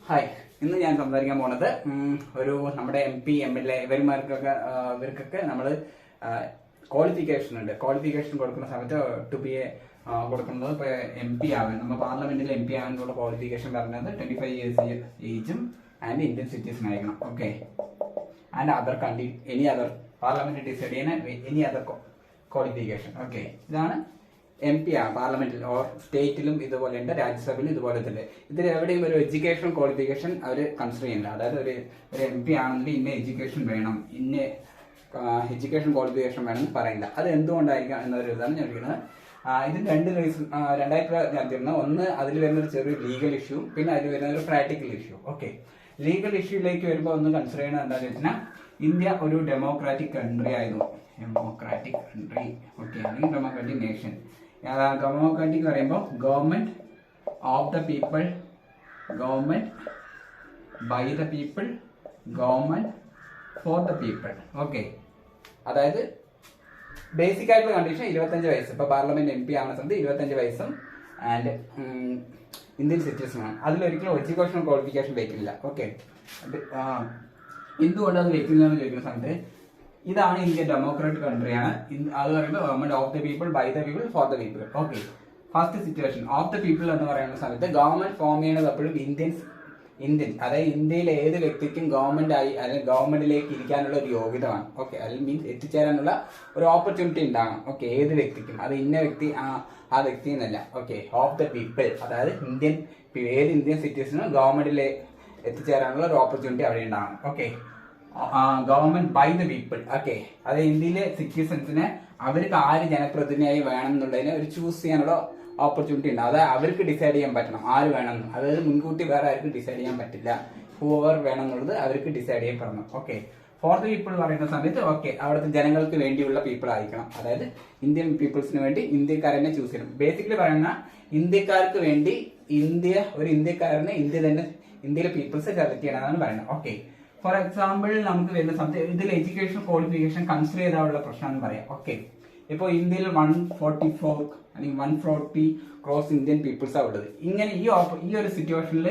Hi, ഇന്ന് ഞാൻ സംസാരിക്കാൻ പോണത് ഒരു നമ്മുടെ MP MLA ഇവർക്കൊക്കെ നമ്മൾ ക്വാളിഫിക്കേഷൻ ഉണ്ട്. ക്വാളിഫിക്കേഷൻ കൊടുക്കുന്ന സമയത്ത് ടു ബി എ കൊടുക്കുന്നത് ഇപ്പോൾ MP ആവാൻ, നമ്മൾ പാർലമെന്റിൽ MP ആകാനുള്ള ക്വാളിഫിക്കേഷൻ പറഞ്ഞത് 25 years ഏജും ആൻഡ് ഇന്ത്യൻ സിറ്റിസൺ ആയിരിക്കണം. Okay, and other country any other parliament decide ചെയ്യുന്ന എനി അതർ ക്വാളിഫിക്കേഷൻ. ഓക്കെ, ഇതാണ് MP ആണ്. പാർലമെന്റിൽ ഓർ സ്റ്റേറ്റിലും ഇതുപോലെ ഉണ്ട്, രാജ്യസഭയിലും ഇതുപോലെ തന്നെ. ഇതിൽ എവിടെയും ഒരു എഡ്യൂക്കേഷൻ ക്വാളിഫിക്കേഷൻ അവർ കൺസിഡർ ചെയ്യുന്നില്ല. അതായത് ഒരു MP ആണെങ്കിൽ ഇന്ന എഡ്യൂക്കേഷൻ വേണം, ഇന്ന എഡ്യൂക്കേഷൻ ക്വാളിഫിക്കേഷൻ വേണമെന്ന് പറയില്ല. അത് എന്തുകൊണ്ടായിരിക്കാം എന്നൊരു ഇതാണ് ഞാൻ പറയുന്നത്. ഇതിന് രണ്ട് റീസൺ, രണ്ടായിട്ട് ഞാൻ തരുന്നത്. ഒന്ന്, അതിൽ വരുന്നൊരു ചെറിയ ലീഗൽ ഇഷ്യൂ, പിന്നെ അതിൽ വരുന്ന ഒരു പ്രാക്ടിക്കൽ ഇഷ്യൂ. ഓക്കെ, ലീഗൽ ഇഷ്യൂയിലേക്ക് വരുമ്പോൾ ഒന്ന് കൺസിഡർ ചെയ്യുന്നത് എന്താണെന്ന് വെച്ചാൽ, ഇന്ത്യ ഒരു ഡെമോക്രാറ്റിക് കൺട്രി ആയിരുന്നു. ഡെമോക്രാറ്റിക് കൺട്രി, ഓക്കെ, അല്ലെങ്കിൽ ഡെമോക്രാറ്റിക് നേഷൻ. ഡെമോക്രാറ്റിക് പറയുമ്പോൾ government of the people, government by the people, government for the people. Okay, അതായത് ബേസിക് ആയിട്ടുള്ള കണ്ടീഷൻ 25 വയസ്സ്. ഇപ്പൊ പാർലമെന്റ് MP ആവുന്ന സമയത്ത് 25 വയസ്സും ആൻഡ് ഇന്ത്യൻ സിറ്റിസണാണ്. അതിലൊരിക്കലും എഡ്യൂക്കേഷൻ ക്വാളിഫിക്കേഷൻ വെക്കില്ല. ഓക്കെ, എന്തുകൊണ്ട് അത് വെക്കില്ല എന്ന് ചോദിക്കുന്ന സമയത്ത്, ഇതാണ് ഇന്ത്യ ഡെമോക്രാറ്റിക് കൺട്രിയാണ്. അത് പറയുമ്പോൾ government of the people, by the people, for the people. Okay, first situation of the people എന്ന് പറയുന്ന സമയത്ത് ഗവൺമെന്റ് ഫോം ചെയ്യുന്നത് എപ്പോഴും ഇന്ത്യൻ, അതായത് ഇന്ത്യയിലെ ഏത് വ്യക്തിക്കും ഗവൺമെന്റ് ആയി അല്ലെങ്കിൽ ഗവൺമെന്റിലേക്ക് ഇരിക്കാനുള്ള ഒരു യോഗ്യത വേണം. ഓക്കെ, അതിൽ മീൻസ് എത്തിച്ചേരാനുള്ള ഒരു ഓപ്പർച്യൂണിറ്റി ഉണ്ടാകണം. ഓക്കെ, ഏത് വ്യക്തിക്കും, അത് ഇന്ന വ്യക്തി ആ വ്യക്തി എന്നല്ല. ഓക്കെ, ഓഫ് ദ പീപ്പിൾ, അതായത് ഏത് ഇന്ത്യൻ സിറ്റിസണും ഗവൺമെന്റിലെ എത്തിച്ചേരാനുള്ള ഒരു ഓപ്പർച്യൂണിറ്റി അവിടെ ഉണ്ടാകണം. Okay, government by the people. Okay, അത് ഇന്ത്യയിലെ സിറ്റിസൺസിനെ അവർക്ക് ആര് ജനപ്രതിനിധിയായി വേണം എന്നുള്ളതിനെ ഒരു ചൂസ് ചെയ്യാനുള്ള ഓപ്പർച്യൂണിറ്റി ഉണ്ട്. അത് അവർക്ക് ഡിസൈഡ് ചെയ്യാൻ പറ്റണം ആര് വേണമെന്ന്. അതായത് മുൻകൂട്ടി വേറെ ആർക്കും ഡിസൈഡ് ചെയ്യാൻ പറ്റില്ല. ഹൂവർ വേണം എന്നുള്ളത് അവർക്ക് ഡിസൈഡ് ചെയ്യപ്പെടണം. ഓക്കെ, ഫോർ ദ പീപ്പിൾ പറയുന്ന സമയത്ത് ഓക്കെ, അവിടുത്തെ ജനങ്ങൾക്ക് വേണ്ടിയുള്ള പീപ്പിൾ ആയിരിക്കണം. അതായത് ഇന്ത്യൻ പീപ്പിൾസിന് വേണ്ടി ഇന്ത്യക്കാരനെ ചൂസ് ചെയ്യണം. ബേസിക്കലി പറയുന്ന ഇന്ത്യക്കാർക്ക് വേണ്ടി ഒരു ഇന്ത്യക്കാരനെ ഇന്ത്യയിലെ പീപ്പിൾസ് സെലക്ട് ചെയ്യണമെന്നാണ് പറയുന്നത്. ഓക്കെ, ഫോർ എക്സാമ്പിൾ നമുക്ക് വരുന്ന സമയത്ത് ഇതിൽ എഡ്യൂക്കേഷൻ ക്വാളിഫിക്കേഷൻ കൺസിഡർ ചെയ്താലുള്ള പ്രശ്നം എന്ന് പറയാം. ഓക്കെ, ഇപ്പോൾ ഇന്ത്യയിൽ 144 അല്ലെങ്കിൽ 140 ക്രോസ് ഇന്ത്യൻ പീപ്പിൾസ് ആണ് ഉള്ളത്. ഇങ്ങനെ ഈ ഒരു സിറ്റുവേഷനിൽ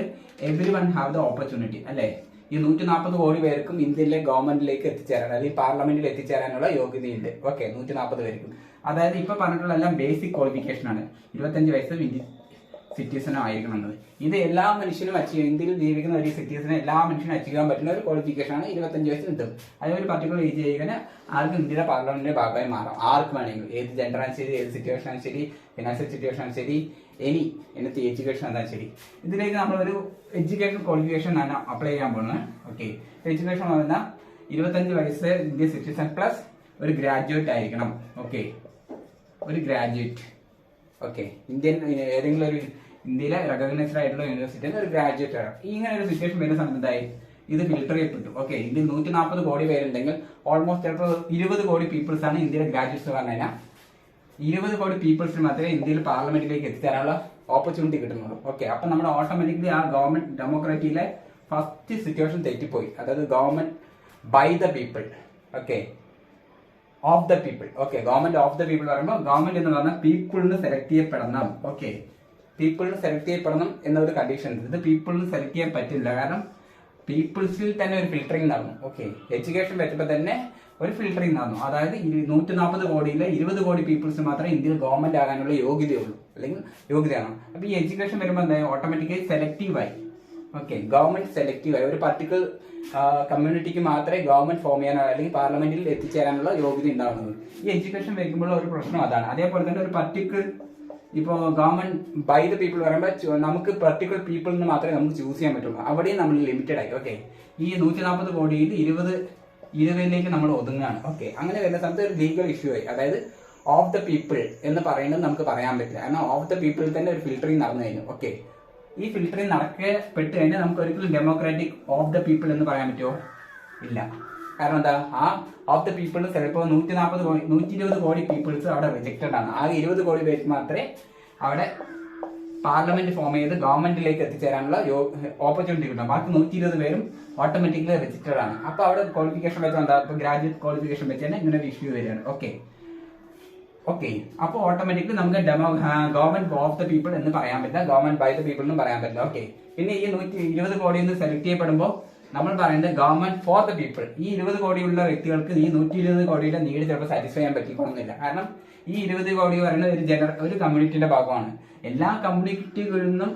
every one have the opportunity, അല്ലേ? ഈ 140 കോടി പേർക്കും ഇന്ത്യയിലെ ഗവൺമെന്റിലേക്ക് എത്തിച്ചേരാൻ അല്ലെങ്കിൽ പാർലമെന്റിൽ എത്തിച്ചേരാനുള്ള യോഗ്യതയുണ്ട്. ഓക്കെ, 140 പേർക്കും. അതായത് ഇപ്പൊ പറഞ്ഞിട്ടുള്ള എല്ലാം ബേസിക് ക്വാളിഫിക്കേഷൻ ആണ്. 25 വയസ്സ് ഇന്ത്യൻ സിറ്റിസണും ആയിരിക്കണം എന്നത്. ഇത് എല്ലാ മനുഷ്യനും ഇന്ത്യയിൽ ജീവിക്കുന്ന ഒരു സിറ്റിസനെ എല്ലാ മനുഷ്യനും അച്ചീവ് ചെയ്യാൻ പറ്റുന്ന ഒരു ക്വാളിഫിക്കേഷൻ ആണ്. 25 വയസ്സ് കിട്ടും. അതായത് ഒരു പർട്ടിക്കുലർ ഏജ് ചെയ്യുന്ന ആർക്കും ഇന്ത്യയുടെ പാർലമെന്റിന്റെ ഭാഗമായി മാറാം. ആർക്ക് വേണമെങ്കിലും, ഏത് ജെൻഡർ ആണ് ശരി, ഏത് സിറ്റുവേഷൻ ആണ് ശരി, ഫിനാൻഷ്യൽ സിറ്റുവേഷൻ ആണ് ശരി, എന്നത്തെ എഡ്യൂക്കേഷൻ എന്താണ് ശരി. ഇതിലേക്ക് നമ്മളൊരു എഡ്യൂക്കേഷൻ ക്വാളിഫിക്കേഷൻ ആണ് അപ്ലൈ ചെയ്യാൻ പോകുന്നത്. ഓക്കെ, എഡ്യൂക്കേഷൻ പറഞ്ഞാൽ 25 വയസ്സ് ഇന്ത്യൻ സിറ്റിസൺ പ്ലസ് ഒരു ഗ്രാജുവേറ്റ് ആയിരിക്കണം. ഓക്കെ, ഒരു ഗ്രാജുവേറ്റ്. ഓക്കെ, ഏതെങ്കിലും ഒരു ഇന്ത്യയിലെ റെക്കഗ്നൈസ്ഡ് ആയിട്ടുള്ള യൂണിവേഴ്സിറ്റിയിൽ ഒരു ഗ്രാജുവേറ്റ് ആണ്. ഇങ്ങനെ ഒരു സിറ്റുവേഷൻ വരുന്ന സമയത്തായി ഇത് ഫിൽട്ടർ ചെയ്യപ്പെട്ടു. ഓക്കെ, ഇന്ത്യയിൽ 140 കോടി പേരുണ്ടെങ്കിൽ ഓൾമോസ്റ്റ് ചിലപ്പോൾ 20 കോടി പീപ്പിൾസ് ആണ് ഇന്ത്യയിലെ ഗ്രാജുവേറ്റ്സ് പറഞ്ഞു കഴിഞ്ഞാൽ. 20 കോടി പീപ്പിൾസിന് മാത്രമേ ഇന്ത്യയിൽ പാർലമെന്റിലേക്ക് എത്തിച്ചേരാനുള്ള ഓപ്പർച്യൂണിറ്റി കിട്ടുന്നുള്ളൂ. ഓക്കെ, അപ്പൊ നമ്മുടെ ഓട്ടോമാറ്റിക്കലി ആ ഗവൺമെന്റ് ഡെമോക്രാറ്റിയിലെ ഫസ്റ്റ് സിറ്റുവേഷൻ തെറ്റിപ്പോയി. അതായത് government by the people, okay, of the people. Okay, government of the people പറയുമ്പോൾ ഗവൺമെന്റ് എന്ന് പറഞ്ഞാൽ പീപ്പിളിന് സെലക്ട് ചെയ്യപ്പെടണം. ഓക്കെ, പീപ്പിളിന് സെലക്ട് ചെയ്യപ്പെടണം എന്നൊരു കണ്ടീഷൻ ഉണ്ട്. ഇത് പീപ്പിളിന് സെലക്ട് ചെയ്യാൻ പറ്റില്ല. കാരണം പീപ്പിൾസിൽ തന്നെ ഒരു ഫിൽട്ടറിംഗ് നടന്നു. ഓക്കെ, എഡ്യൂക്കേഷൻ വെച്ചപ്പോൾ തന്നെ ഒരു ഫിൽട്ടറിംഗ് നടന്നു. അതായത് 140 കോടിയിലെ 20 കോടി പീപ്പിൾസിന് മാത്രമേ ഇന്ത്യയിൽ ഗവൺമെന്റ് ആകാനുള്ള യോഗ്യതയുള്ളൂ, അല്ലെങ്കിൽ യോഗ്യതയാണ്. അപ്പൊ ഈ എഡ്യൂക്കേഷൻ വരുമ്പോൾ എന്തായാലും ഓട്ടോമാറ്റിക്കലി സെലക്റ്റീവായി. ഓക്കെ, ഗവൺമെന്റ് സെലക്റ്റീവായി ഒരു പർട്ടിക്കുലർ കമ്മ്യൂണിറ്റിക്ക് മാത്രമേ ഗവൺമെന്റ് ഫോം ചെയ്യാനോ അല്ലെങ്കിൽ പാർലമെന്റിൽ എത്തിച്ചേരാനുള്ള യോഗ്യത ഉണ്ടാകുന്നത്. ഈ എഡ്യൂക്കേഷൻ വയ്ക്കുമ്പോൾ ഒരു പ്രശ്നം അതാണ്. അതേപോലെ തന്നെ ഒരു പർട്ടിക്കുലർ ഇപ്പോൾ ഗവൺമെന്റ് ബൈ ദ പീപ്പിൾ പറയുമ്പോൾ നമുക്ക് പർട്ടിക്കുലർ പീപ്പിളിന് മാത്രമേ നമുക്ക് ചൂസ് ചെയ്യാൻ പറ്റുള്ളൂ. അവിടെയും നമ്മൾ ലിമിറ്റഡ് ആയി. ഓക്കെ, ഈ 140 കോടിയിൽ 20ലേക്ക് നമ്മൾ ഒതുങ്ങാണ്. ഓക്കെ, അങ്ങനെ വരുന്ന സമയത്ത് ഒരു ലീഗൽ ഇഷ്യൂ ആയി. അതായത് ഓഫ് ദ പീപ്പിൾ എന്ന് പറയുന്നത് നമുക്ക് പറയാൻ പറ്റില്ല. കാരണം ഓഫ് ദ പീപ്പിൾ തന്നെ ഒരു ഫിൽട്ടറിംഗ് നടന്നു കഴിഞ്ഞു. ഓക്കെ, ഈ ഫിൽട്ടറിംഗ് നടക്കപ്പെട്ട് കഴിഞ്ഞാൽ നമുക്ക് ഒരിക്കലും ഡെമോക്രാറ്റിക് ഓഫ് ദ പീപ്പിൾ എന്ന് പറയാൻ പറ്റുമോ? ഇല്ല. കാരണം എന്താ, ആ ഓഫ് ദ പീപ്പിൾ ചിലപ്പോൾ 120 കോടി പീപ്പിൾസ് അവിടെ റിജക്റ്റഡ് ആണ്. ആ 20 കോടി പേർക്ക് മാത്രമേ അവിടെ പാർലമെന്റ് ഫോം ചെയ്ത് ഗവൺമെന്റിലേക്ക് എത്തിച്ചേരാനുള്ള ഓപ്പർച്യൂണിറ്റി കിട്ടും. ബാക്കി 120 പേരും ഓട്ടോമാറ്റിക്കലി റിജക്റ്റഡ് ആണ്. അപ്പൊ അവിടെ ക്വാളിഫിക്കേഷൻ വെച്ചാൽ എന്താ, ഇപ്പൊ ഗ്രാജുവേറ്റ് ക്വാളിഫിക്കേഷൻ വെച്ച് തന്നെ ഇങ്ങനെ ഒരു ഇഷ്യൂ വരികയാണ്. ഓക്കെ, ഓക്കെ, അപ്പോൾ ഓട്ടോമാറ്റിക്കലി നമുക്ക് ഗവൺമെന്റ് ഓഫ് ദ പീപ്പിൾ എന്ന് പറയാൻ പറ്റില്ല, ഗവൺമെന്റ് ബൈ ദ പീപ്പിൾ എന്നും പറയാൻ പറ്റില്ല. ഓക്കെ, പിന്നെ ഈ 120 കോടി എന്ന് സെലക്ട് ചെയ്യപ്പെടുമ്പോൾ നമ്മൾ പറയുന്നത് ഗവൺമെന്റ് ഫോർ ദ പീപ്പിൾ. ഈ 20 കോടിയുള്ള വ്യക്തികൾക്ക് ഈ 120 കോടിയുടെ നീഡ് ചിലപ്പോൾ സാറ്റിസ്ഫൈ ചെയ്യാൻ പറ്റിക്കൊള്ളുന്നില്ല. കാരണം ഈ 20 കോടി പറയുന്നത് ഒരു കമ്മ്യൂണിറ്റിയുടെ ഭാഗമാണ്. എല്ലാ കമ്മ്യൂണിറ്റികളിൽ നിന്നും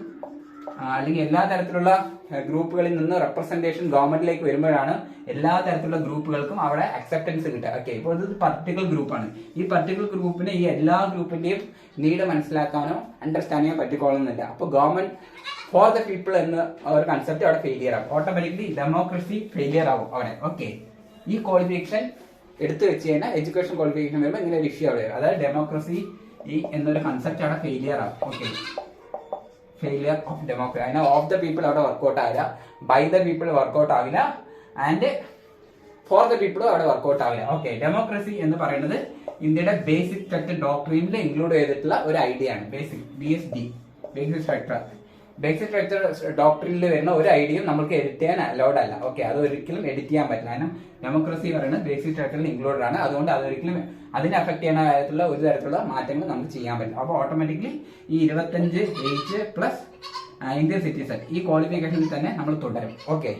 അല്ലെങ്കിൽ എല്ലാ തരത്തിലുള്ള ഗ്രൂപ്പുകളിൽ നിന്ന് റെപ്രസെന്റേഷൻ ഗവൺമെന്റിലേക്ക് വരുമ്പോഴാണ് എല്ലാ തരത്തിലുള്ള ഗ്രൂപ്പുകൾക്കും അവിടെ അക്സെപ്റ്റൻസ് കിട്ടുക. ഓക്കെ, ഇപ്പോൾ ഇത് പർട്ടിക്കുലർ ഗ്രൂപ്പാണ്. ഈ പർട്ടിക്കുലർ ഗ്രൂപ്പിന് ഈ എല്ലാ ഗ്രൂപ്പിന്റെയും നീഡ് മനസ്സിലാക്കാനോ അണ്ടർസ്റ്റാൻഡ് ചെയ്യാൻ പറ്റിക്കൊള്ളുന്നില്ല. അപ്പോൾ ഗവൺമെന്റ് ഫോർ ദ പീപ്പിൾ എന്ന ഒരു കൺസെപ്റ്റ് അവിടെ ഫെയിലിയർ ആവും. ഓട്ടോമാറ്റിക്കലി ഡെമോക്രസി ഫെയിലിയർ ആവും അവിടെ. ഓക്കെ, ഈ ക്വാളിഫിക്കേഷൻ എടുത്തു വെച്ച് കഴിഞ്ഞാൽ എഡ്യൂക്കേഷൻ ക്വാളിഫിക്കേഷൻ വരുമ്പോൾ ഇങ്ങനെ ഒരു ഇഷ്യൂ അവിടെ വരും. അതായത് ഡെമോക്രസി എന്നൊരു കൺസെപ്റ്റ് അവിടെ ഫെയിലിയർ ആവും. Okay, failure of democracy. അതിന് ഓഫ് ദ പീപ്പിൾ അവിടെ വർക്ക്ഔട്ട് ആവില്ല, ബൈ ദ പീപ്പിൾ വർക്ക്ഔട്ട് ആവില്ല, ആൻഡ് ഫോർ ദ പീപ്പിളും അവിടെ വർക്ക്ഔട്ട് ആവില്ല. ഓക്കെ, ഡെമോക്രസി എന്ന് പറയുന്നത് ഇന്ത്യയുടെ ബേസിക് സ്ട്രക്ചർ ഡോക്ട്രീനിൽ ഇൻക്ലൂഡ് ചെയ്തിട്ടുള്ള ഒരു ഐഡിയ ആണ്. BSD, ബേസിക് സ്ട്രക്ചർ ഡോക്ട്രീനിൽ വരുന്ന ഒരു ഐഡിയയും നമുക്ക് എഡിറ്റ് ചെയ്യാൻ അലൗഡ് അല്ല. ഓക്കെ, അത് ഒരിക്കലും എഡിറ്റ് ചെയ്യാൻ പറ്റില്ല. കാരണം ഡെമോക്രസി പറയുന്നത് ബേസിക് സ്ട്രക്ചറിൽ ഇൻക്ലൂഡഡ് ആണ്. അതുകൊണ്ട് അതൊരിക്കലും അതിനെ അഫക്ട് ചെയ്യുന്ന കാര്യത്തിലുള്ള ഒരു തരത്തിലുള്ള മാറ്റങ്ങൾ നമുക്ക് ചെയ്യാൻ പറ്റില്ല. അപ്പോൾ ഓട്ടോമാറ്റിക്കലി ഈ 25 ഏജ് പ്ലസ് ഇന്ത്യൻ സിറ്റിസൺ ഈ ക്വാളിഫിക്കേഷനിൽ തന്നെ നമ്മൾ തുടരും. ഓക്കെ,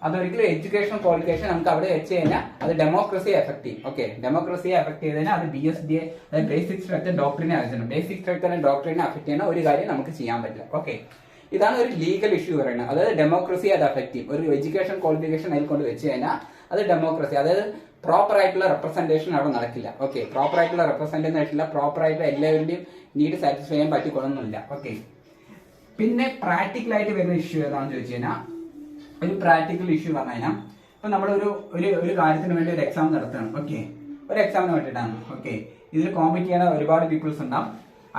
അതൊരിക്കലും എഡ്യൂക്കേഷൻ ക്വാളിഫിക്കേഷൻ നമുക്ക് അവിടെ വെച്ച് കഴിഞ്ഞാൽ അത് ഡെമോക്രസിയെ എഫക്ട് ചെയ്യും. ഓക്കെ, ഡെമോക്രസിയെ എഫക്ട് ചെയ്ത് കഴിഞ്ഞാൽ അത് BSD അതായത് ബേസിക് സ്ട്രക്ചർ ഡോക്ടറിനെ ആവശ്യമാണ്. ബേസിക് സ്ട്രക്ചർ ഡോക്ടറിനെ അഫക്ട് ചെയ്യുന്ന ഒരു കാര്യം നമുക്ക് ചെയ്യാൻ പറ്റില്ല. ഓക്കെ, ഇതാണ് ഒരു ലീഗൽ ഇഷ്യൂ പറയുന്നത്. അതായത് ഡെമോക്രസി അത് അഫക്ട് ചെയ്യും. ഒരു എഡ്യൂക്കേഷൻ ക്വാളിഫിക്കേഷൻ അതിൽ കൊണ്ട് വെച്ച് കഴിഞ്ഞാൽ അത് ഡെമോക്രസി, അതായത് പ്രോപ്പർ ആയിട്ടുള്ള റെപ്രസെന്റേഷൻ അവിടെ നടക്കില്ല. ഓക്കെ, പ്രോപ്പർ ആയിട്ടുള്ള റെപ്രസെന്റേഷൻ ആയിട്ടില്ല, പ്രോപ്പർ ആയിട്ടുള്ള എല്ലാവരുടെയും നീഡ് സാറ്റിസ്ഫൈ ചെയ്യാൻ പറ്റിക്കൊള്ളുന്നില്ല. ഓക്കെ, പിന്നെ പ്രാക്ടിക്കൽ ആയിട്ട് വരുന്ന ഇഷ്യൂ ഏതാണെന്ന് ചോദിച്ചു കഴിഞ്ഞാൽ ഒരു പ്രാക്ടിക്കൽ ഇഷ്യൂ പറഞ്ഞു കഴിഞ്ഞാൽ ഇപ്പൊ നമ്മൾ ഒരു കാര്യത്തിന് വേണ്ടി ഒരു എക്സാം നടത്തുകയാണ്. ഓക്കെ, ഒരു എക്സാമിന് വേണ്ടിയിട്ടാണ്. ഓക്കെ, ഇതിൽ കോമ്പീറ്റ് ചെയ്യുന്ന ഒരുപാട് പീപ്പിൾസ് ഉണ്ടാവും,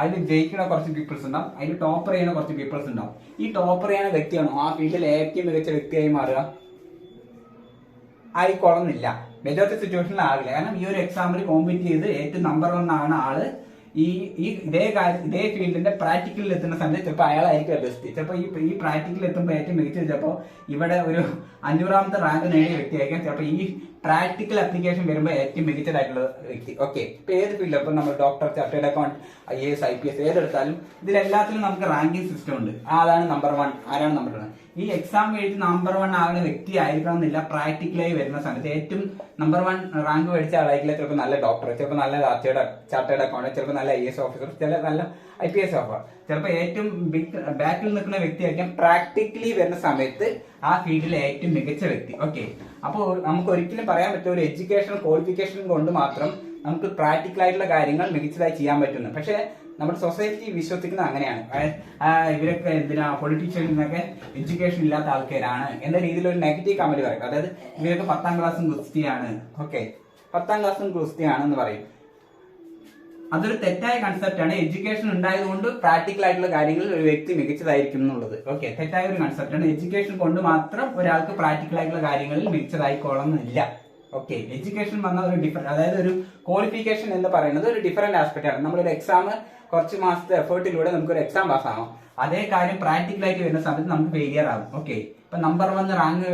അതിൽ ജയിക്കുന്ന കുറച്ച് പീപ്പിൾസ് ഉണ്ടാവും, അതിൽ ടോപ്പർ ചെയ്യുന്ന കുറച്ച് പീപ്പിൾസ് ഉണ്ടാവും. ഈ ടോപ്പർ ചെയ്യുന്ന വ്യക്തിയാണോ ആ ഫീൽഡിൽ ഏറ്റവും മികച്ച വ്യക്തിയായി മാറുക? ആയിക്കൊള്ളുന്നില്ല, മെജോറിറ്റി സിറ്റുവേഷനിൽ ആകില്ല. കാരണം ഈ ഒരു എക്സാമിൽ കോമ്പീറ്റ് ചെയ്ത് ഏറ്റവും നമ്പർ 1 ആണ് ആള് ഇതേ ഫീൽഡിന്റെ പ്രാക്ടിക്കലിൽ എത്തുന്ന സമയത്ത് ചിലപ്പോൾ അയാളായിരിക്കും ബെസ്റ്റ്. ചിലപ്പോൾ ഈ പ്രാക്ടിക്കലിൽ എത്തുമ്പോൾ ഏറ്റവും മികച്ചത് ചിലപ്പോൾ ഇവിടെ ഒരു 500ാമത്തെ റാങ്ക് നേടിയ വ്യക്തിയായിരിക്കും ചിലപ്പോൾ ഈ പ്രാക്ടിക്കൽ ആപ്ലിക്കേഷൻ വരുമ്പോൾ ഏറ്റവും മികച്ചതായിട്ടുള്ള വ്യക്തി. ഓക്കെ, ഇപ്പൊ ഏത് ഫീൽഡിൽ ഇപ്പൊ നമ്മൾ doctor, chartered account, IAS, IPS ഏതെടുത്താലും ഇതിലെല്ലാത്തിലും നമുക്ക് റാങ്കിങ് സിസ്റ്റം ഉണ്ട്. അതാണ് നമ്പർ 1. ആരാണ് നമ്പർ 1? ഈ എക്സാം എഴുതി നമ്പർ 1 ആകുന്ന വ്യക്തി ആയിരിക്കണം എന്നില്ല. പ്രാക്ടിക്കലായി വരുന്ന സമയത്ത് ഏറ്റവും നമ്പർ 1 റാങ്ക് മേടിച്ച ആളായിരിക്കില്ല ചിലപ്പോൾ നല്ല ഡോക്ടർ, ചിലപ്പോൾ നല്ല ചാർട്ടേഡ് അക്കൗണ്ട്, ചിലപ്പോൾ നല്ല IAS ഓഫീസർ, ചില നല്ല IPS ഓഫർ, ചിലപ്പോൾ ഏറ്റവും ബാക്കിൽ നിൽക്കുന്ന വ്യക്തിയായിരിക്കും പ്രാക്ടിക്കലി വരുന്ന സമയത്ത് ആ ഫീൽഡിലെ ഏറ്റവും മികച്ച വ്യക്തി. ഓക്കെ, അപ്പോൾ നമുക്ക് ഒരിക്കലും പറയാൻ പറ്റും ഒരു എഡ്യൂക്കേഷൻ ക്വാളിഫിക്കേഷൻ കൊണ്ട് മാത്രം നമുക്ക് പ്രാക്ടിക്കൽ ആയിട്ടുള്ള കാര്യങ്ങൾ മികച്ചതായി ചെയ്യാൻ പറ്റുന്നു. പക്ഷേ നമ്മുടെ സൊസൈറ്റി വിശ്വസിക്കുന്നത് അങ്ങനെയാണ്. ഇവരൊക്കെ എന്തിനാ പൊളിറ്റീഷ്യൻസിനൊക്കെ എഡ്യൂക്കേഷൻ ഇല്ലാത്ത ആൾക്കാരാണ് എന്ന രീതിയിൽ ഒരു നെഗറ്റീവ് കമന്റ് പറയും. അതായത് ഇവരൊക്കെ 10ാം ക്ലാസ്സും ഗുസ്തിയാണ്. ഓക്കെ, 10ാം ക്ലാസ്സും ഗുസ്തിയാണെന്ന് പറയും. അതൊരു തെറ്റായ കൺസെപ്റ്റ് ആണ്. എഡ്യൂക്കേഷൻ ഉണ്ടായതുകൊണ്ട് പ്രാക്ടിക്കൽ ആയിട്ടുള്ള കാര്യങ്ങളിൽ ഒരു വ്യക്തി മികച്ചതായിരിക്കും എന്നുള്ളത്. ഓക്കെ, തെറ്റായ ഒരു കൺസെപ്റ്റ് ആണ്. എഡ്യൂക്കേഷൻ കൊണ്ട് മാത്രം ഒരാൾക്ക് പ്രാക്ടിക്കൽ ആയിട്ടുള്ള കാര്യങ്ങളിൽ മികച്ചതായിക്കോളണമെന്നില്ല. ഓക്കെ, എഡ്യൂക്കേഷൻ വന്ന ഒരു അതായത് ഒരു ക്വാളിഫിക്കേഷൻ എന്ന് പറയുന്നത് ഒരു ഡിഫറെന്റ് ആസ്പെക്ട് ആണ്. നമ്മളൊരു എക്സാം കുറച്ച് മാസത്തെ എഫേർട്ടിലൂടെ നമുക്കൊരു എക്സാം പാസ്സാവും. അതേ കാര്യം പ്രാക്ടിക്കൽ ആയിട്ട് വരുന്ന സമയത്ത് നമുക്ക് ഫെയിലിയർ ആകും. ഓക്കെ, ഇപ്പൊ നമ്പർ 1 റാങ്ക്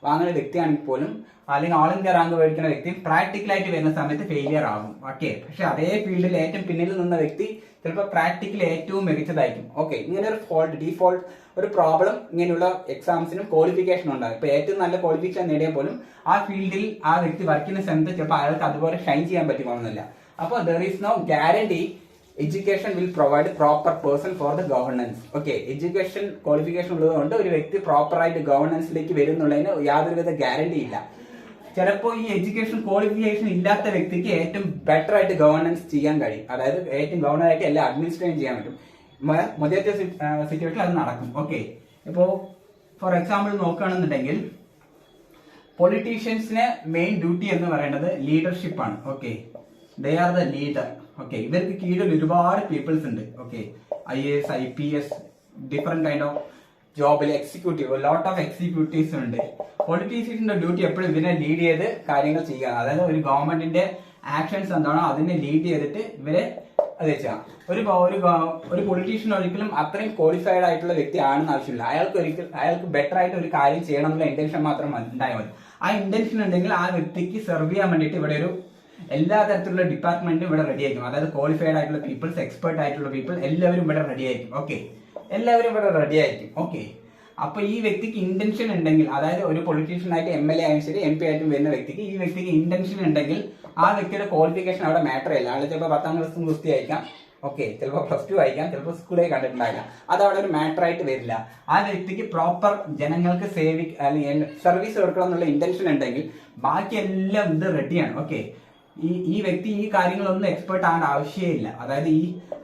വാങ്ങുന്ന വ്യക്തിയാണെങ്കിൽ പോലും അല്ലെങ്കിൽ ഓൾ ഇന്ത്യ റാങ്ക് മേടിക്കുന്ന വ്യക്തി പ്രാക്ടിക്കൽ ആയിട്ട് വരുന്ന സമയത്ത് ഫെയിലിയർ ആകും. ഓക്കെ, പക്ഷെ അതേ ഫീൽഡിൽ ഏറ്റവും പിന്നിൽ നിന്ന വ്യക്തി ചിലപ്പോൾ പ്രാക്ടിക്കൽ ഏറ്റവും മികച്ചതായിരിക്കും. ഓക്കെ, ഇങ്ങനെ ഒരു ഡീഫോൾട്ട് ഒരു പ്രോബ്ലം ഇങ്ങനെയുള്ള എക്സാംസിനും ക്വാളിഫിക്കേഷൻ ഉണ്ടാകും. ഇപ്പൊ ഏറ്റവും നല്ല ക്വാളിഫിക്കേഷൻ നേടിയാൽ പോലും ആ ഫീൽഡിൽ ആ വ്യക്തി വർക്ക് ചെയ്യുന്ന സമയത്ത് ചിലപ്പോൾ അയാൾക്ക് അതുപോലെ ഷൈൻ ചെയ്യാൻ പറ്റുമെന്നില്ല. അപ്പോൾ there is no guarantee education will provide proper person for the governance. Okay, education qualification ഉള്ളതുകൊണ്ട് ഒരു വ്യക്തി പ്രോപ്പർ ആയിട്ട് ഗവർണൻസിലേക്ക് വരുന്നുള്ളതിന് യാതൊരുവിധ ഗ്യാരണ്ടി ഇല്ല. ചിലപ്പോൾ ഈ എഡ്യൂക്കേഷൻ ക്വാളിഫിക്കേഷൻ ഇല്ലാത്ത വ്യക്തിക്ക് ഏറ്റവും ബെറ്റർ ആയിട്ട് ഗവർണൻസ് ചെയ്യാൻ കഴിയും. അതായത് ഏറ്റവും ഗവർണറായിട്ട് എല്ലാം അഡ്മിനിസ്ട്രേറ്റ് ചെയ്യാൻ പറ്റും. മധ്യത്തെ സിറ്റുവേഷനിൽ അത് നടക്കും. ഓക്കെ, ഇപ്പോ ഫോർ എക്സാമ്പിൾ നോക്കുകയാണെന്നുണ്ടെങ്കിൽ പൊളിറ്റീഷ്യൻസിന് മെയിൻ ഡ്യൂട്ടി എന്ന് പറയുന്നത് ലീഡർഷിപ്പ് ആണ്. Okay, they are the leader. Okay, ഇവർക്ക് കീഴിൽ ഒരുപാട് പീപ്പിൾസ് ഉണ്ട്. Okay, IAS, IPS, different kind of ജോബിൽ എക്സിക്യൂട്ടീവ്, ലോട്ട് ഓഫ് എക്സിക്യൂട്ടീവ്സ് ഉണ്ട്. പൊളിറ്റീഷ്യൻസിന്റെ ഡ്യൂട്ടി എപ്പോഴും ഇവരെ ലീഡ് ചെയ്ത് കാര്യങ്ങൾ ചെയ്യുക. അതായത് ഒരു ഗവൺമെന്റിന്റെ ആക്ഷൻസ് എന്താണോ അതിനെ ലീഡ് ചെയ്തിട്ട് ഇവരെ അത് വെച്ചാൽ ഒരു പൊളിറ്റീഷ്യൻ ഒരിക്കലും അത്രയും ക്വാളിഫൈഡ് ആയിട്ടുള്ള വ്യക്തി ആണെന്ന് ആവശ്യമില്ല. അയാൾക്ക് ബെറ്റർ ആയിട്ട് ഒരു കാര്യം ചെയ്യണം എന്നുള്ള ഇന്റൻഷൻ മാത്രം ഉണ്ടായാൽ മതി. ആ ഇന്റൻഷൻ ഉണ്ടെങ്കിൽ ആ വ്യക്തിക്ക് സെർവ് ചെയ്യാൻ വേണ്ടിയിട്ട് ഇവിടെ ഒരു എല്ലാ തരത്തിലുള്ള ഡിപ്പാർട്ട്മെന്റും ഇവിടെ റെഡി ആയിരിക്കും. അതായത് ക്വാളിഫൈഡ് ആയിട്ടുള്ള പീപ്പിൾസ്, എക്സ്പേർട്ട് ആയിട്ടുള്ള പീപ്പിൾ എല്ലാവരും ഇവിടെ റെഡി ആയിരിക്കും. ഓക്കെ, എല്ലാവരും ഇവിടെ റെഡി ആയിരിക്കും. ഓക്കെ, അപ്പൊ ഈ വ്യക്തിക്ക് ഇന്റൻഷൻ ഉണ്ടെങ്കിൽ, അതായത് ഒരു പൊളിറ്റീഷ്യൻ ആയിട്ട് MLA ആയാലും ശരി MP ആയിട്ടും വരുന്ന വ്യക്തിക്ക് ഈ വ്യക്തിക്ക് ഇന്റൻഷൻ ഉണ്ടെങ്കിൽ ആ വ്യക്തിയുടെ ക്വാളിഫിക്കേഷൻ അവിടെ മാറ്റർ ചെയ്യില്ല. ആള് ചിലപ്പോൾ 10ാം ക്ലാസ് ഗുസ്തി ആയിരിക്കാം, ഓക്കെ, ചിലപ്പോൾ +2 ആയിരിക്കാം, ചിലപ്പോൾ സ്കൂളേ കണ്ടിട്ടുണ്ടാവില്ല. അത് അവിടെ ഒരു മാറ്റർ ആയിട്ട് വരില്ല. ആ വ്യക്തിക്ക് പ്രോപ്പർ ജനങ്ങൾക്ക് അല്ലെങ്കിൽ സർവീസ് കൊടുക്കണം എന്നുള്ള ഇന്റൻഷൻ ഉണ്ടെങ്കിൽ ബാക്കി എല്ലാം ഇത് റെഡിയാണ്. ഓക്കെ, ഈ വ്യക്തി ഈ കാര്യങ്ങളൊന്നും എക്സ്പേർട്ട് ആവേണ്ട ആവശ്യമില്ല. അതായത്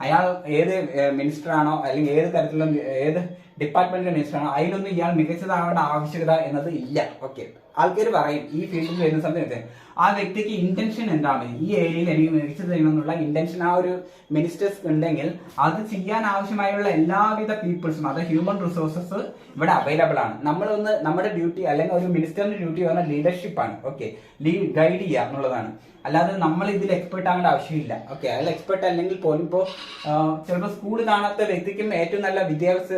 അയാൾ ഏത് മിനിസ്റ്റർ ആണോ അല്ലെങ്കിൽ ഏത് തരത്തിലുള്ള ഏത് ഡിപ്പാർട്ട്മെന്റിലെ മിനിസ്റ്റർ ആണോ അതിലൊന്നും ഇയാൾ മികച്ചതാവേണ്ട ആവശ്യകത എന്നത് ഇല്ല. ഓക്കെ, ആൾക്കാർ പറയും ഈ ഫീൽഡിൽ വരുന്ന സമയത്ത് ആ വ്യക്തിക്ക് ഇന്റൻഷൻ എന്താണ്, ഈ ഏരിയയിൽ എനിക്ക് മികച്ചത് ചെയ്യണമെന്നുള്ള ഇന്റൻഷൻ ആ ഒരു മിനിസ്റ്റേഴ്സ് ഉണ്ടെങ്കിൽ അത് ചെയ്യാൻ ആവശ്യമായുള്ള എല്ലാവിധ പീപ്പിൾസും, അത് ഹ്യൂമൻ റിസോഴ്സസ് ഇവിടെ അവൈലബിൾ ആണ്. നമ്മുടെ ഡ്യൂട്ടി അല്ലെങ്കിൽ ഒരു മിനിസ്റ്ററിന്റെ ഡ്യൂട്ടി പറഞ്ഞാൽ ലീഡർഷിപ്പാണ്. ഓക്കെ, ഗൈഡ് ചെയ്യുക എന്നുള്ളതാണ്. അല്ലാതെ നമ്മൾ ഇതിൽ എക്സ്പെർട്ട് ആവേണ്ട ആവശ്യമില്ല. ഓക്കെ, അതിൽ എക്സ്പെർട്ട് അല്ലെങ്കിൽ പോലും ഇപ്പോൾ ചിലപ്പോൾ സ്കൂൾ കാണാത്ത വ്യക്തിക്കും ഏറ്റവും നല്ല വിദ്യാഭ്യാസ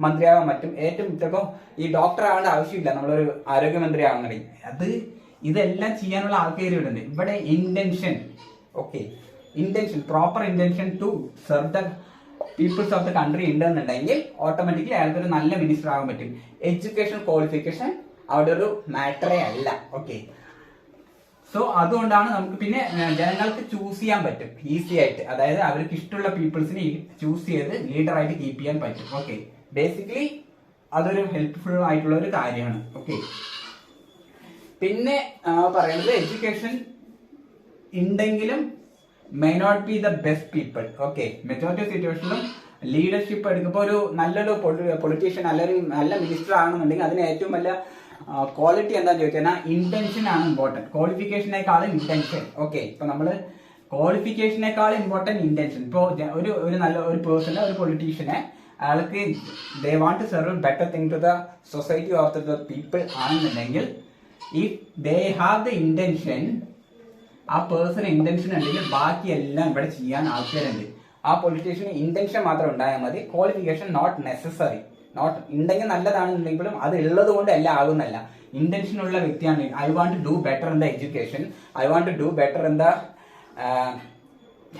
മന്ത്രിയാവാൻ പറ്റും. ഏറ്റവും ചിലപ്പോൾ ഈ ഡോക്ടർ ആവേണ്ട ആവശ്യമില്ല നമ്മളൊരു ആരോഗ്യമന്ത്രി ആവുന്നുണ്ടെങ്കിൽ. ഇതെല്ലാം ചെയ്യാനുള്ള ആൾക്കാരുണ്ട് ഇവിടെ. Intention, okay, intention, proper intention to serve the peoples of the country ഉണ്ടെന്നുണ്ടെങ്കിൽ ഓട്ടോമാറ്റിക്കലി അയാൾക്ക് ഒരു നല്ല മിനിസ്റ്റർ ആകാൻ പറ്റും. എഡ്യൂക്കേഷൻ ക്വാളിഫിക്കേഷൻ അവിടെ ഒരു മാറ്ററേ അല്ല. ഓക്കെ, സോ അതുകൊണ്ടാണ് നമുക്ക് പിന്നെ ജനങ്ങൾക്ക് ചൂസ് ചെയ്യാൻ പറ്റും ഈസി ആയിട്ട്. അതായത് അവർക്ക് ഇഷ്ടമുള്ള പീപ്പിൾസിനെ ചൂസ് ചെയ്ത് ലീഡറായിട്ട് കീപ്പ് ചെയ്യാൻ പറ്റും. ഓക്കെ, ബേസിക്കലി അതൊരു ഹെൽപ്ഫുൾ ആയിട്ടുള്ള ഒരു കാര്യമാണ്. ഓക്കെ, പിന്നെ പറയുന്നത് എഡ്യൂക്കേഷൻ ഉണ്ടെങ്കിലും may not be the best people. Okay, majority സിറ്റുവേഷനിലും ലീഡർഷിപ്പ് എടുക്കുമ്പോൾ ഒരു നല്ലൊരു പൊളിറ്റീഷ്യൻ അല്ലെങ്കിൽ നല്ല മിനിസ്റ്റർ ആണെന്നുണ്ടെങ്കിൽ അതിന് ഏറ്റവും വലിയ ക്വാളിറ്റി എന്താന്ന് ചോദിച്ചാൽ ഇന്റൻഷൻ ആണ് ഇമ്പോർട്ടന്റ്. ക്വാളിഫിക്കേഷനേക്കാളും ഇന്റൻഷൻ. ഓക്കെ, ഇപ്പൊ നമ്മള് ക്വാളിഫിക്കേഷനേക്കാളും ഇമ്പോർട്ടന്റ് ഇന്റൻഷൻ. ഇപ്പോൾ ഒരു നല്ല ഒരു പേഴ്സണെ, ഒരു പൊളിറ്റീഷ്യനെ അയാൾക്ക് they want to serve better thing to the society of the people ആണെന്നുണ്ടെങ്കിൽ if they have the intention, ആ പേഴ്സൺ ഇന്റൻഷൻ ഉണ്ടെങ്കിൽ ബാക്കിയെല്ലാം ഇവിടെ ചെയ്യാൻ ആൾക്കാരുണ്ട്. ആ പൊളിറ്റീഷ്യന് ഇന്റൻഷൻ മാത്രം ഉണ്ടായാൽ മതി. Qualification not necessary. ഉണ്ടെങ്കിൽ നല്ലതാണെന്നുണ്ടെങ്കിലും അത് ഉള്ളത് കൊണ്ട് എല്ലാം ആകുന്നല്ല. ഇന്റൻഷൻ ഉള്ള വ്യക്തിയാണ് I want to do better in the education, I want to do better in the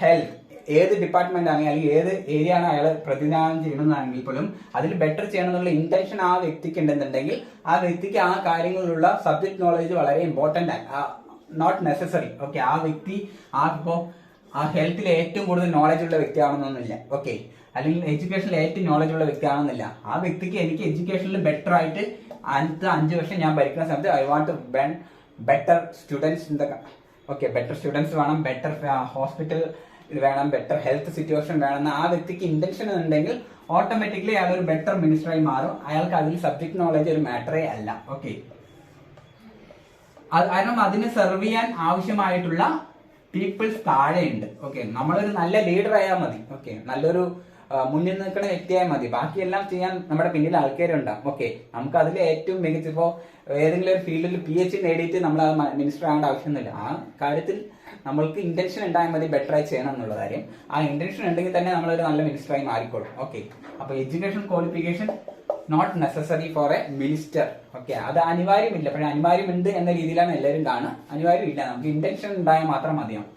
health, ഏത് ഡിപ്പാർട്ട്മെന്റ് ആണെങ്കിൽ അല്ലെങ്കിൽ ഏത് ഏരിയ ആണ് അയാൾ പ്രതിനിധാനം ചെയ്യണമെന്നാണെങ്കിൽ പോലും അതിൽ ബെറ്റർ ചെയ്യണം എന്നുള്ള ഇന്റൻഷൻ ആ വ്യക്തിക്ക് ഉണ്ടെന്നുണ്ടെങ്കിൽ ആ വ്യക്തിക്ക് ആ കാര്യങ്ങളിലുള്ള സബ്ജക്ട് നോളജ് വളരെ ഇമ്പോർട്ടന്റ് ആണ്, നോട്ട് നെസസറി. ഓക്കെ, ആ വ്യക്തി ആ ഹെൽത്തിൽ ഏറ്റവും കൂടുതൽ നോളജ് ഉള്ള വ്യക്തിയാണെന്നൊന്നുമില്ല. ഓക്കെ, അല്ലെങ്കിൽ എഡ്യൂക്കേഷനിൽ ഏറ്റവും നോളജ് ഉള്ള വ്യക്തിയാണെന്നില്ല. ആ വ്യക്തിക്ക് എനിക്ക് എഡ്യൂക്കേഷനിൽ ബെറ്റർ ആയിട്ട് അടുത്ത 5 വർഷം ഞാൻ ഭരിക്കുന്ന സമയത്ത് I want to better students in the, okay, better students വേണം, ബെറ്റർ ഹോസ്പിറ്റൽ വേണം, ബെറ്റർ ഹെൽത്ത് സിറ്റുവേഷൻ വേണമെന്ന് ആ വ്യക്തിക്ക് ഇന്റൻഷൻ ഉണ്ടെങ്കിൽ ഓട്ടോമാറ്റിക്കലി അയാൾ ഒരു ബെറ്റർ മിനിസ്റ്ററായി മാറും. അയാൾക്ക് അതിൽ സബ്ജക്ട് നോളജ് ഒരു മാറ്ററേ അല്ല. ഓക്കെ, കാരണം അതിന് സെർവ് ചെയ്യാൻ ആവശ്യമായിട്ടുള്ള പീപ്പിൾസ് താഴെയുണ്ട്. ഓക്കെ, നമ്മളൊരു നല്ല ലീഡർ ആയാൽ മതി. ഓക്കെ, നല്ലൊരു മുന്നിൽ നിൽക്കുന്ന വ്യക്തിയായാൽ മതി. ബാക്കിയെല്ലാം ചെയ്യാൻ നമ്മുടെ പിന്നിൽ ആൾക്കാരുണ്ടാവും. ഓക്കെ, നമുക്ക് അതിൽ ഏറ്റവും മികച്ച ഇപ്പോൾ ഏതെങ്കിലും ഒരു ഫീൽഡിൽ PhD നേടിയിട്ട് നമ്മൾ മിനിസ്റ്റർ ആകേണ്ട ആവശ്യമൊന്നുമില്ല. ആ കാര്യത്തിൽ നമ്മൾക്ക് ഇന്റൻഷൻ ഉണ്ടായാൽ മതി ബെറ്ററായി ചെയ്യണം എന്നുള്ള കാര്യം. ആ ഇന്റൻഷൻ ഉണ്ടെങ്കിൽ തന്നെ നമ്മളൊരു നല്ല മിനിസ്റ്ററായി മാറിക്കോളും. ഓക്കെ, അപ്പൊ education qualification not necessary for a minister. Okay, അത് അനിവാര്യമില്ല. പക്ഷേ അനിവാര്യമുണ്ട് എന്ന രീതിയിലാണ് എല്ലാവരും കാണുക. അനിവാര്യമില്ല, നമുക്ക് ഇന്റൻഷൻ ഉണ്ടായാൽ മാത്രം മതിയാവും.